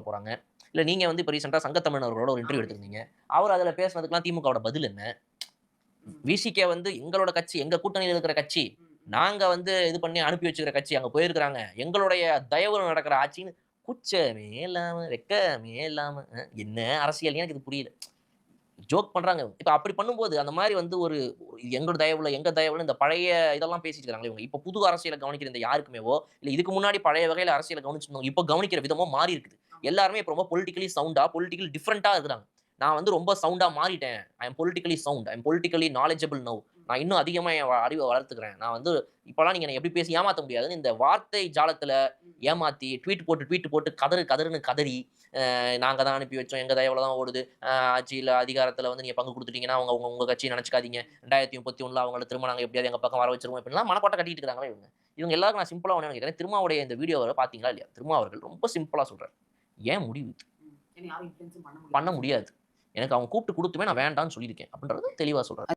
போறாங்க. இல்ல நீங்க வந்து இப்ப ரீசென்ட்டா சங்கத்தமிழன் அவர்களோட ஒரு இன்டர்வியூ எடுத்திருந்தீங்க. அவர் அதுல பேசுனதுக்கெல்லாம் திமுகவோட பதில் என்ன? விசிகே வந்து எங்களோட கட்சி, எங்க கூட்டணியில இருக்கிற கட்சி. நாங்க வந்து இது பண்ணி அனுப்பி வச்சுக்கிற கட்சி. அங்க போயிருக்கிறாங்க. எங்களுடைய தயவுல நடக்கிற ஆட்சின்னு கூச்சமே இல்லாம, வெட்கமே இல்லாம என்ன அரசியல் எனக்கு இது புரியல. ஜோக் பண்றாங்க. இப்ப அப்படி பண்ணும்போது, அந்த மாரி வந்து ஒரு எங்களோட தயவுல, எங்க தயவுல இந்த பழைய இதெல்லாம் பேசிட்டு இருக்காங்களே இவங்க. இப்ப புது அரசியல கவனிக்கிற இந்த யாருக்குமேவோ, இல்ல இதுக்கு முன்னாடி பழைய வகையில அரசியல கவனிச்சிருந்தவங்க, இப்ப கவனிக்கிற விதமும் மாறி இருக்குது. எல்லாருமே இப்ப ரொம்ப பொலிட்டிகல்லி சவுண்டா, பொலிட்டிகல் டிஃபரண்டா இருக்கிறாங்க. நான் வந்து ரொம்ப சவுண்டா மாறிட்டேன். ஐ அம் பொலிட்டிகல்லி சவுண்ட். ஐ அம் பொலிட்டிகல்லி நாலெட்ஜபிள் நவ். நான் இன்னும் அதிகமா என் அறிவ வளர்த்துக்கிறேன். நான் வந்து இப்பலாம் நீங்க என்ன எப்படி பேசி ஏமாத்த முடியாதுன்னு இந்த வார்த்தை ஜாலத்துல ஏமாத்தி, ட்வீட் போட்டு கதறு கதறுன்னு கதறி, நாங்க தான் அனுப்பி வச்சோம். எங்க தயவுல தான் ஓடுது. ஆட்சியில அதிகாரத்துல வந்து நீங்க பங்கு குடுத்துட்டீங்கன்னா, அவங்க உங்க உங்க கட்சிய நெனச்சுக்காதீங்க. 2031ல அவங்கள திரும்ப நாங்க எப்படியாவது எங்க பக்கம் வர வச்சுருவோம். இப்படிலாம் மனக்கோட்டை கட்டிட்டு இருக்காங்களே இவங்க. இவங்க எல்லாருக்கும் நான் சிம்பிளா ஒண்ணே ஒண்ணு கேட்கிறேன். திருமாவுடைய இந்த வீடியோவ பார்த்தீங்களா இல்லையா? திருமா அவர்கள் ரொம்ப சிம்பிளா சொல்றாரு. ஏன் முடிவு இது? பண்ண முடியாது. எனக்கு அவங்க கூப்பிட்டு குடுத்துமே நான் வேண்டான்னு சொல்லியிருக்கேன். அப்படின்றத தெளிவா சொல்றாரு.